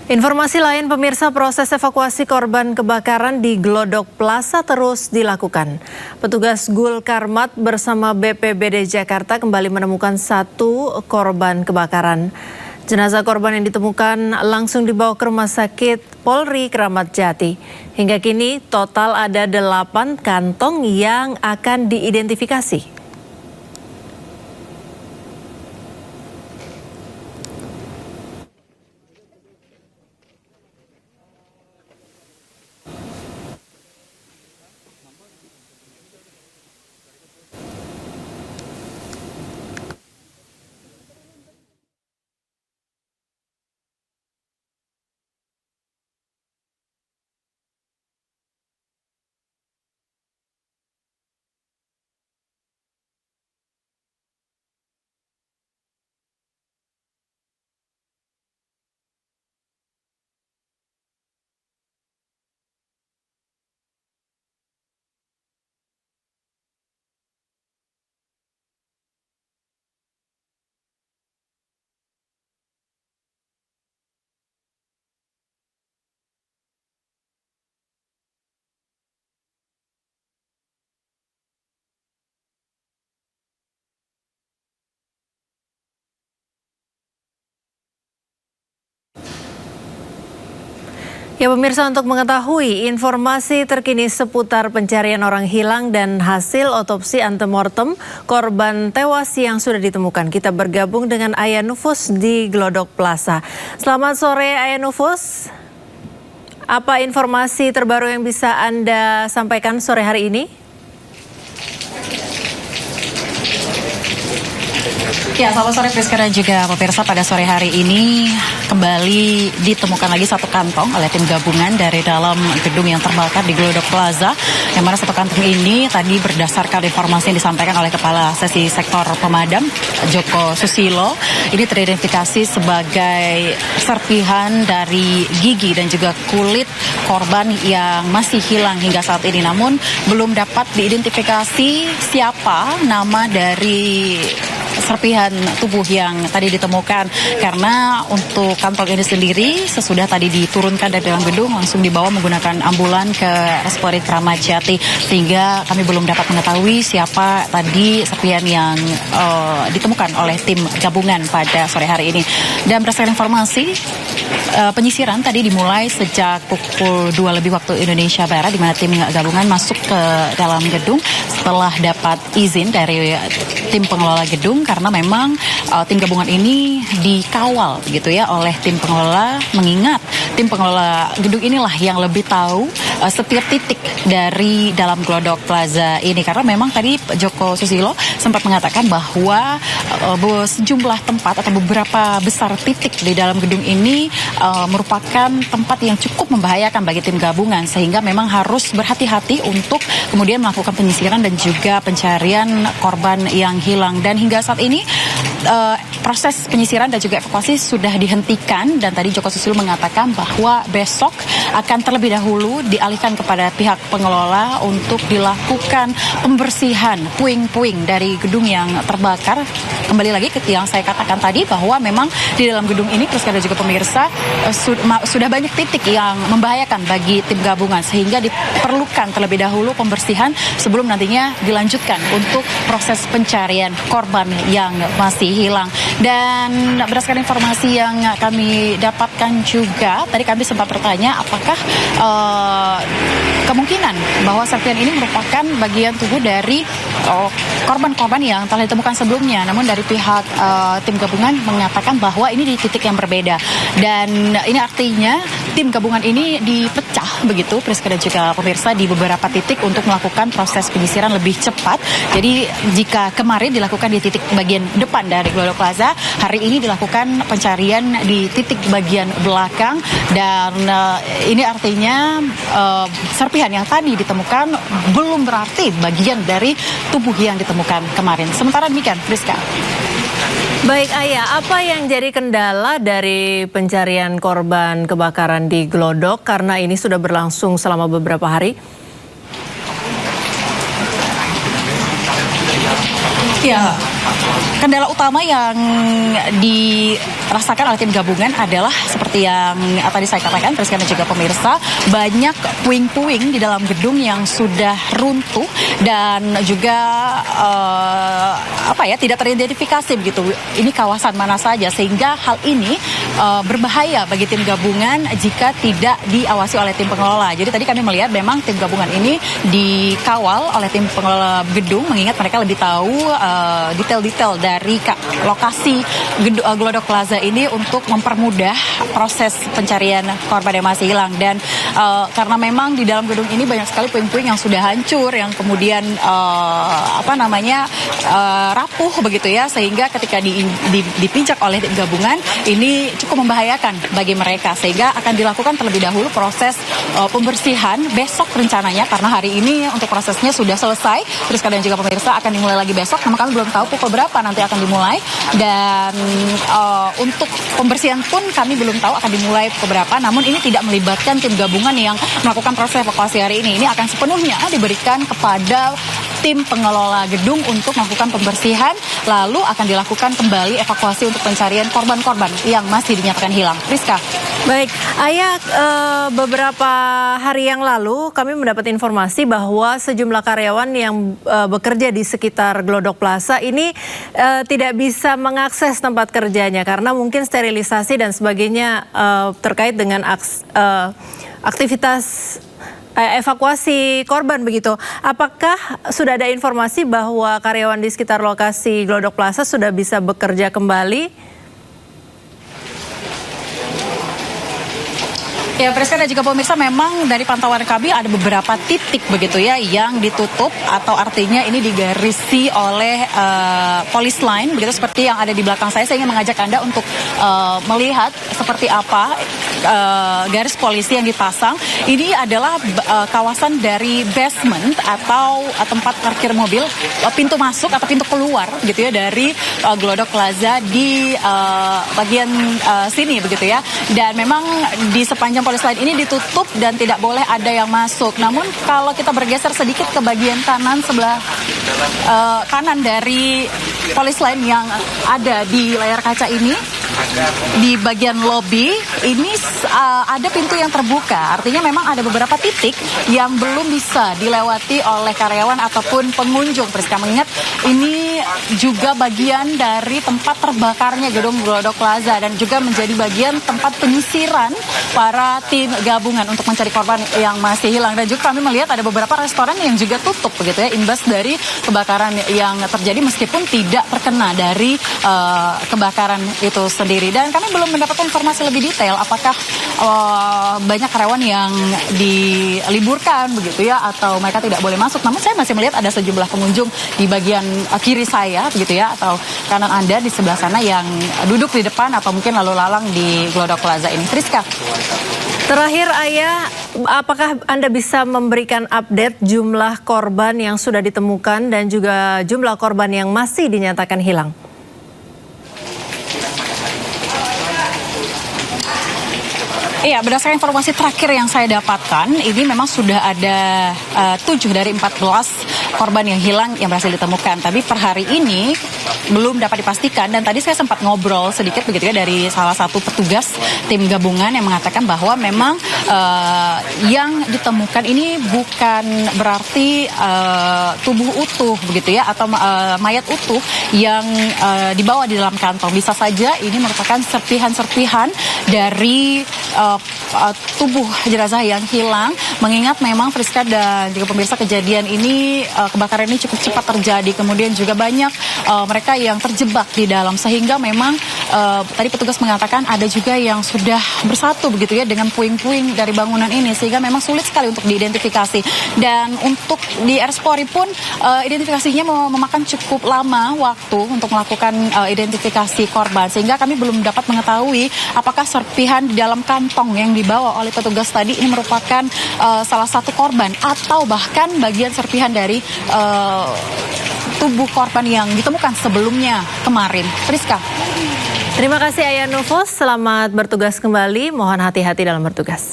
Informasi lain, pemirsa, proses evakuasi korban kebakaran di Glodok Plaza terus dilakukan. Petugas Gul Karmat bersama BPBD Jakarta kembali menemukan satu korban kebakaran. Jenazah korban yang ditemukan langsung dibawa ke Rumah Sakit Polri Kramat Jati. Hingga kini total ada 8 kantong yang akan diidentifikasi. Ya pemirsa, untuk mengetahui informasi terkini seputar pencarian orang hilang dan hasil otopsi antemortem korban tewas yang sudah ditemukan, kita bergabung dengan Aya Nufus di Glodok Plaza. Selamat sore Aya Nufus, apa informasi terbaru yang bisa Anda sampaikan sore hari ini? Ya, selamat sore Priska dan juga pemirsa. Pada sore hari ini kembali ditemukan lagi satu kantong oleh tim gabungan dari dalam gedung yang terbakar di Glodok Plaza. Yang mana satu kantong ini tadi berdasarkan informasi yang disampaikan oleh Kepala Sesi Sektor Pemadam Joko Susilo, ini teridentifikasi sebagai serpihan dari gigi dan juga kulit korban yang masih hilang hingga saat ini. Namun belum dapat diidentifikasi siapa nama dari serpihan tubuh yang tadi ditemukan, karena untuk kantong ini sendiri sesudah tadi diturunkan dari dalam gedung langsung dibawa menggunakan ambulan ke Polri Kramat Jati, sehingga kami belum dapat mengetahui siapa tadi serpihan yang ditemukan oleh tim gabungan pada sore hari ini. Dan berdasarkan informasi, penyisiran tadi dimulai sejak pukul 2 lebih waktu Indonesia Barat, di mana tim gabungan masuk ke dalam gedung setelah dapat izin dari tim pengelola gedung, karena memang tim gabungan ini dikawal begitu ya oleh tim pengelola, mengingat tim pengelola gedung inilah yang lebih tahu setiap titik dari dalam Glodok Plaza ini, karena memang tadi Joko Susilo sempat mengatakan bahwa sejumlah tempat atau beberapa besar titik di dalam gedung ini merupakan tempat yang cukup membahayakan bagi tim gabungan, sehingga memang harus berhati-hati untuk kemudian melakukan penyisiran dan juga pencarian korban yang hilang. Dan hingga saat ini proses penyisiran dan juga evakuasi sudah dihentikan, dan tadi Joko Susilo mengatakan bahwa besok akan terlebih dahulu dialihkan kepada pihak pengelola untuk dilakukan pembersihan puing-puing dari gedung yang terbakar. Kembali lagi ke yang saya katakan tadi, bahwa memang di dalam gedung ini Priska dan juga pemirsa sudah banyak titik yang membahayakan bagi tim gabungan, sehingga diperlukan terlebih dahulu pembersihan sebelum nantinya dilanjutkan untuk proses pencarian korban yang masih hilang. Dan berdasarkan informasi yang kami dapatkan juga, tadi kami sempat bertanya apakah kemungkinan bahwa serpihan ini merupakan bagian tubuh dari korban-korban yang telah ditemukan sebelumnya. Namun dari pihak tim gabungan mengatakan bahwa ini di titik yang berbeda, dan ini artinya tim gabungan ini dipecah begitu Priska dan juga pemirsa di beberapa titik untuk melakukan proses penyisiran lebih cepat. Jadi jika kemarin dilakukan di titik bagian depan dari Glodok Plaza, hari ini dilakukan pencarian di titik bagian belakang, dan ini artinya serpihan yang tadi ditemukan belum berarti bagian dari tubuh yang ditemukan kemarin. Sementara demikian, Priska. Baik Aya, apa yang jadi kendala dari pencarian korban kebakaran di Glodok, karena ini sudah berlangsung selama beberapa hari? Ya, Kendala utama yang dirasakan oleh tim gabungan adalah seperti yang tadi saya katakan, Friska dan juga pemirsa, banyak puing-puing di dalam gedung yang sudah runtuh dan juga tidak teridentifikasi begitu. Ini kawasan mana saja, sehingga hal ini berbahaya bagi tim gabungan jika tidak diawasi oleh tim pengelola. Jadi tadi kami melihat memang tim gabungan ini dikawal oleh tim pengelola gedung, mengingat mereka lebih tahu detail-detail dari lokasi Glodok Plaza ini untuk mempermudah proses pencarian korban yang masih hilang. Dan karena memang di dalam gedung ini banyak sekali puing-puing yang sudah hancur, yang kemudian rapuh begitu ya, sehingga ketika dipijak oleh tim gabungan ini cukup membahayakan bagi mereka, sehingga akan dilakukan terlebih dahulu proses pembersihan besok rencananya, karena hari ini untuk prosesnya sudah selesai. Terus kalian juga pemirsa akan dimulai lagi besok, namun kami belum tahu pukul berapa nanti akan dimulai, dan untuk pembersihan pun kami belum tahu akan dimulai pukul berapa. Namun ini tidak melibatkan tim gabungan yang melakukan proses evakuasi hari ini. Ini akan sepenuhnya diberikan kepada tim pengelola gedung untuk melakukan pembersihan, lalu akan dilakukan kembali evakuasi untuk pencarian korban-korban yang masih dinyatakan hilang. Friska. Baik, Ayah, beberapa hari yang lalu kami mendapat informasi bahwa sejumlah karyawan yang bekerja di sekitar Glodok Plaza ini tidak bisa mengakses tempat kerjanya karena mungkin sterilisasi dan sebagainya terkait dengan aktivitas evakuasi korban begitu. Apakah sudah ada informasi bahwa karyawan di sekitar lokasi Glodok Plaza sudah bisa bekerja kembali? Ya, Friska dan juga pemirsa, memang dari pantauan kami ada beberapa titik begitu ya yang ditutup, atau artinya ini digarisi oleh police line begitu, seperti yang ada di belakang saya. Saya ingin mengajak Anda untuk melihat seperti apa garis polisi yang dipasang. Ini adalah kawasan dari basement atau tempat parkir mobil, pintu masuk atau pintu keluar gitu ya dari Glodok Plaza di bagian sini begitu ya. Dan memang di sepanjang polis line ini ditutup dan tidak boleh ada yang masuk. Namun kalau kita bergeser sedikit ke bagian kanan sebelah kanan dari polis line yang ada di layar kaca ini, di bagian lobi ini ada pintu yang terbuka. Artinya memang ada beberapa titik yang belum bisa dilewati oleh karyawan ataupun pengunjung. Friska, mengingat ini juga bagian dari tempat terbakarnya gedung Glodok Plaza dan juga menjadi bagian tempat penyisiran para tim gabungan untuk mencari korban yang masih hilang. Dan juga kami melihat ada beberapa restoran yang juga tutup begitu ya, imbas dari kebakaran yang terjadi meskipun tidak terkena dari kebakaran itu sendiri. Dan kami belum mendapatkan informasi lebih detail apakah banyak karyawan yang diliburkan begitu ya, atau mereka tidak boleh masuk. Namun saya masih melihat ada sejumlah pengunjung di bagian kiri saya begitu ya, atau kanan Anda di sebelah sana yang duduk di depan atau mungkin lalu lalang di Glodok Plaza ini. Friska. Terakhir, Ayah, apakah Anda bisa memberikan update jumlah korban yang sudah ditemukan dan juga jumlah korban yang masih dinyatakan hilang? Iya, berdasarkan informasi terakhir yang saya dapatkan, ini memang sudah ada 7 dari 14 korban yang hilang yang berhasil ditemukan. Tapi per hari ini belum dapat dipastikan, dan tadi saya sempat ngobrol sedikit begitu ya dari salah satu petugas tim gabungan yang mengatakan bahwa memang yang ditemukan ini bukan berarti tubuh utuh begitu ya, atau mayat utuh yang dibawa di dalam kantong. Bisa saja ini merupakan serpihan-serpihan dari tubuh jenazah yang hilang, mengingat memang Friska dan juga pemirsa, kejadian ini kebakaran ini cukup cepat terjadi, kemudian juga banyak mereka yang terjebak di dalam, sehingga memang tadi petugas mengatakan ada juga yang sudah bersatu begitu ya dengan puing-puing dari bangunan ini, sehingga memang sulit sekali untuk diidentifikasi. Dan untuk di Erspori pun identifikasinya memakan cukup lama waktu untuk melakukan identifikasi korban, sehingga kami belum dapat mengetahui apakah serpihan di dalam kantong yang dibawa oleh petugas tadi ini merupakan salah satu korban atau bahkan bagian serpihan dari tubuh korban yang ditemukan sebelumnya kemarin. Friska. Terima kasih Ayah Nufus, selamat bertugas kembali. Mohon hati-hati dalam bertugas.